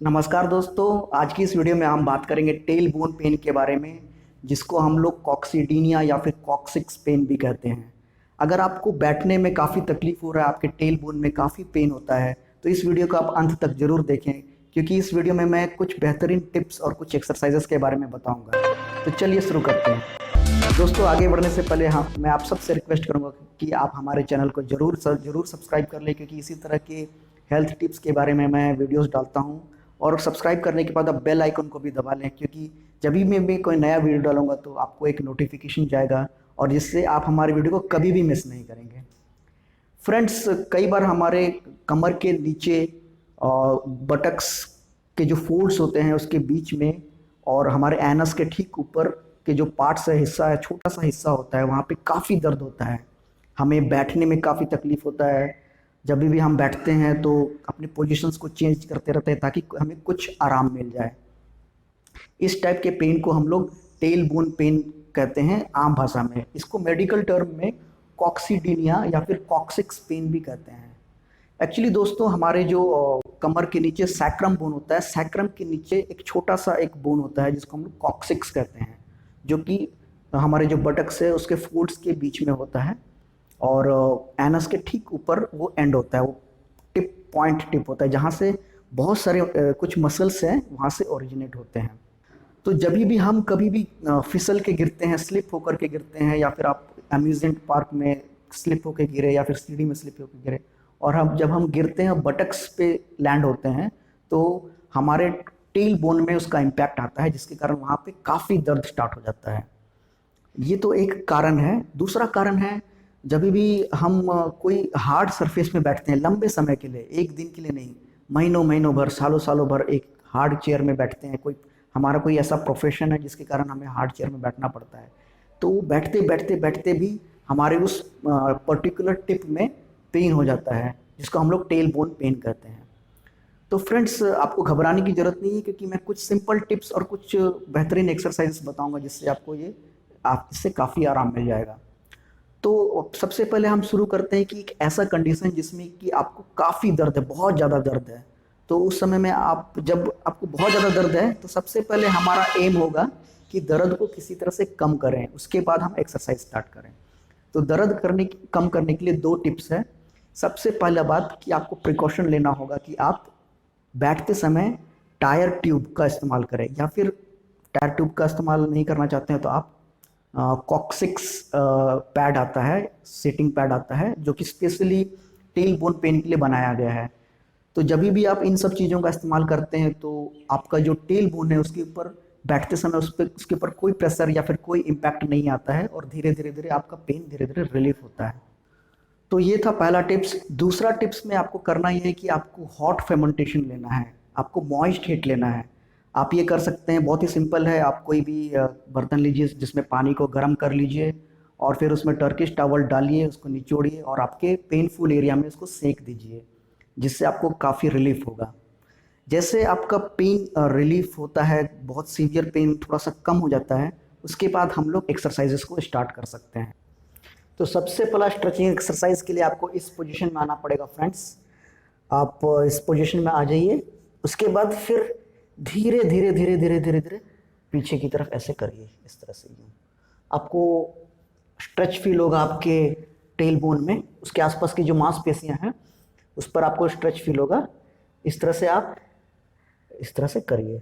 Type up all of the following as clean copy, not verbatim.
नमस्कार दोस्तों। आज की इस वीडियो में हम बात करेंगे टेल बोन पेन के बारे में, जिसको हम लोग कॉक्सीडीनिया या फिर कॉक्सिक्स पेन भी कहते हैं। अगर आपको बैठने में काफ़ी तकलीफ हो रहा है, आपके टेल बोन में काफ़ी पेन होता है, तो इस वीडियो को आप अंत तक जरूर देखें, क्योंकि इस वीडियो में मैं कुछ बेहतरीन टिप्स और कुछ एक्सरसाइजेस के बारे में बताऊंगा। तो चलिए शुरू करते हैं। दोस्तों, आगे बढ़ने से पहले मैं आप सबसे रिक्वेस्ट करूंगा कि आप हमारे चैनल को जरूर सब्सक्राइब कर लें, क्योंकि इसी तरह के हेल्थ टिप्स के बारे में मैं वीडियोस डालता हूं। और सब्सक्राइब करने के बाद आप बेल आइकन को भी दबा लें, क्योंकि जब भी मैं भी कोई नया वीडियो डालूंगा तो आपको एक नोटिफिकेशन जाएगा, और जिससे आप हमारे वीडियो को कभी भी मिस नहीं करेंगे। फ्रेंड्स, कई बार हमारे कमर के नीचे बटक्स के जो फोल्ड्स होते हैं उसके बीच में, और हमारे एनस के ठीक ऊपर के जो पार्ट्स है, हिस्सा है, छोटा सा हिस्सा होता है, वहाँ पे काफ़ी दर्द होता है। हमें बैठने में काफ़ी तकलीफ होता है। जब भी हम बैठते हैं तो अपने पोजीशंस को चेंज करते रहते हैं ताकि हमें कुछ आराम मिल जाए। इस टाइप के पेन को हम लोग टेल बोन पेन कहते हैं आम भाषा में। इसको मेडिकल टर्म में कॉक्सीडीनिया या फिर कॉक्सिक्स पेन भी कहते हैं। एक्चुअली दोस्तों, हमारे जो कमर के नीचे सैक्रम बोन होता है, सैक्रम के नीचे एक छोटा सा एक बोन होता है जिसको हम लोग कॉक्सिक्स कहते हैं, जो कि हमारे जो बटक्स है उसके फोल्ड्स के बीच में होता है, और एनस के ठीक ऊपर वो एंड होता है, वो पॉइंट टिप होता है, जहाँ से बहुत सारे कुछ मसल्स हैं वहाँ से ओरिजिनेट होते हैं। तो जब भी हम कभी भी फिसल के गिरते हैं, स्लिप होकर के गिरते हैं, या फिर आप अम्यूजमेंट पार्क में स्लिप होकर गिरे या फिर सीढ़ी में स्लिप होकर गिरे, और जब हम गिरते हैं बटक्स पे लैंड होते हैं, तो हमारे टेल बोन में उसका इम्पैक्ट आता है, जिसके कारण वहाँ पे काफ़ी दर्द स्टार्ट हो जाता है। ये तो एक कारण है। दूसरा कारण है, जब भी हम कोई हार्ड सरफेस में बैठते हैं लंबे समय के लिए, एक दिन के लिए नहीं, महीनों महीनों भर, सालों सालों भर एक हार्ड चेयर में बैठते हैं, हमारा कोई ऐसा प्रोफेशन है जिसके कारण हमें हार्ड चेयर में बैठना पड़ता है, तो बैठते बैठते बैठते भी हमारे उस पर्टिकुलर टिप में पेन हो जाता है, जिसको हम लोग टेल बोन पेन कहते हैं। तो फ्रेंड्स, आपको घबराने की ज़रूरत नहीं है, क्योंकि मैं कुछ सिंपल टिप्स और कुछ बेहतरीन एक्सरसाइजेस बताऊंगा, जिससे आपको आप इससे काफ़ी आराम मिल जाएगा। तो सबसे पहले हम शुरू करते हैं कि एक ऐसा कंडीशन जिसमें कि आपको काफ़ी दर्द है, बहुत ज़्यादा दर्द है। तो उस समय में जब आपको बहुत ज़्यादा दर्द है, तो सबसे पहले हमारा एम होगा कि दर्द को किसी तरह से कम करें, उसके बाद हम एक्सरसाइज स्टार्ट करें। तो कम करने के लिए दो टिप्स है। सबसे पहला बात कि आपको प्रिकॉशन लेना होगा कि आप बैठते समय टायर ट्यूब का इस्तेमाल करें, या फिर टायर ट्यूब का इस्तेमाल नहीं करना चाहते हैं तो आप कॉक्सिक्स पैड आता है, सीटिंग पैड आता है, जो कि स्पेशली टेल बोन पेन के लिए बनाया गया है। तो जब भी आप इन सब चीज़ों का इस्तेमाल करते हैं, तो आपका जो टेल बोन है उसके ऊपर बैठते समय उसके ऊपर कोई प्रेशर या फिर कोई इम्पैक्ट नहीं आता है, और धीरे धीरे धीरे आपका पेन धीरे धीरे रिलीफ होता है। तो ये था पहला टिप्स। दूसरा टिप्स में आपको करना ये है कि आपको हॉट फेर्मेंटेशन लेना है, आपको मॉइस्ट हीट लेना है। आप ये कर सकते हैं, बहुत ही सिंपल है। आप कोई भी बर्तन लीजिए जिसमें पानी को गर्म कर लीजिए, और फिर उसमें टर्किश टॉवल डालिए, उसको निचोड़िए और आपके पेनफुल एरिया में उसको सेक दीजिए, जिससे आपको काफ़ी रिलीफ होगा। जैसे आपका पेन रिलीफ होता है, बहुत सीवियर पेन थोड़ा सा कम हो जाता है, उसके बाद हम लोग एक्सरसाइजेस को स्टार्ट कर सकते हैं। तो सबसे पहला स्ट्रेचिंग एक्सरसाइज के लिए आपको इस पोजीशन में आना पड़ेगा फ्रेंड्स। आप इस पोजीशन में आ जाइए। उसके बाद फिर धीरे धीरे धीरे धीरे धीरे धीरे पीछे की तरफ ऐसे करिए, इस तरह से। यूँ आपको स्ट्रेच फील होगा आपके टेल बोन में, उसके आसपास की जो मांसपेशियां हैं उस पर आपको स्ट्रेच फील होगा। इस तरह से आप इस तरह से करिए।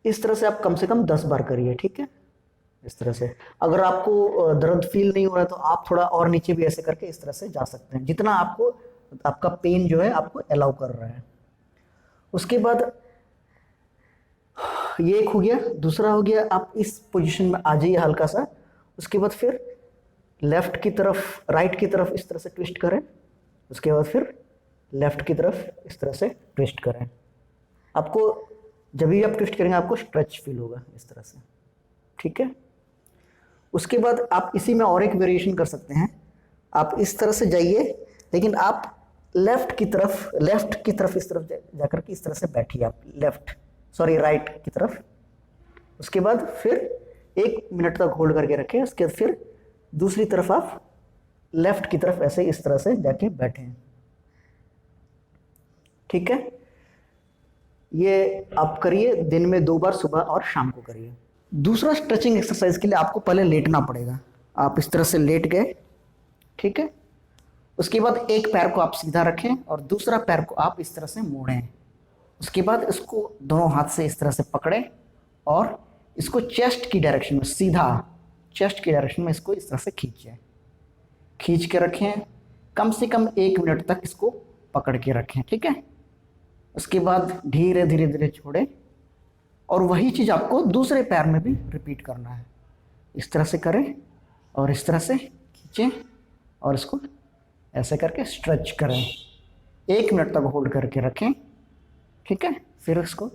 इस तरह से आप कम से कम 10 बार करिए, ठीक है। इस तरह से अगर आपको दर्द फील नहीं हो रहा है तो आप थोड़ा और नीचे भी ऐसे करके इस तरह से जा सकते हैं, जितना आपका पेन जो है आपको अलाउ कर रहा है। उसके बाद ये एक हो गया। दूसरा हो गया, आप इस पोजीशन में आ जाइए हल्का सा। उसके बाद फिर लेफ्ट की तरफ, राइट की तरफ इस तरह से ट्विस्ट करें। उसके बाद फिर लेफ्ट की तरफ इस तरह से ट्विस्ट करें। आपको जब भी आप ट्विस्ट करेंगे आपको स्ट्रेच फील होगा इस तरह से, ठीक है। उसके बाद आप इसी में और एक वेरिएशन कर सकते हैं। आप इस तरह से जाइए, लेकिन आप लेफ्ट की तरफ इस तरफ जाकर के इस तरह से बैठिए। आप राइट की तरफ। उसके बाद फिर 1 मिनट तक होल्ड करके रखें। उसके बाद फिर दूसरी तरफ आप लेफ्ट की तरफ ऐसे इस तरह से जाके बैठें। ठीक है। ये आप करिए दिन में 2 बार, सुबह और शाम को करिए। दूसरा स्ट्रेचिंग एक्सरसाइज के लिए आपको पहले लेटना पड़ेगा। आप इस तरह से लेट गए, ठीक है। उसके बाद एक पैर को आप सीधा रखें और दूसरा पैर को आप इस तरह से मोड़ें। उसके बाद इसको दोनों हाथ से इस तरह से पकड़ें और इसको चेस्ट की डायरेक्शन में, सीधा चेस्ट की डायरेक्शन में इसको इस तरह से खींचें, खींच के रखें। कम से कम 1 मिनट तक इसको पकड़ के रखें, ठीक है। उसके बाद धीरे धीरे धीरे छोड़ें और वही चीज़ आपको दूसरे पैर में भी रिपीट करना है। इस तरह से करें और इस तरह से खींचें और इसको ऐसे करके स्ट्रेच करें। 1 मिनट तक होल्ड करके रखें, ठीक है। फिर इसको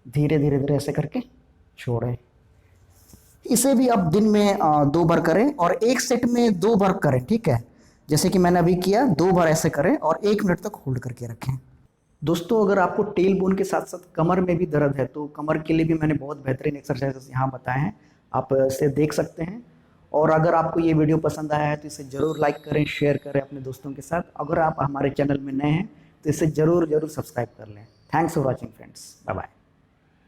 धीरे धीरे धीरे ऐसे करके छोड़ें। इसे भी आप दिन में 2 बार करें और एक सेट में 2 बार करें, ठीक है। जैसे कि मैंने अभी किया, 2 बार ऐसे करें और 1 मिनट तक होल्ड करके रखें। दोस्तों, अगर आपको टेल बोन के साथ साथ कमर में भी दर्द है तो कमर के लिए भी मैंने बहुत बेहतरीन एक्सरसाइजेस यहाँ बताए हैं, आप इसे देख सकते हैं। और अगर आपको ये वीडियो पसंद आया है तो इसे ज़रूर लाइक करें, शेयर करें अपने दोस्तों के साथ। अगर आप हमारे चैनल में नए हैं तो इसे ज़रूर सब्सक्राइब कर लें। Thanks for watching friends, bye bye.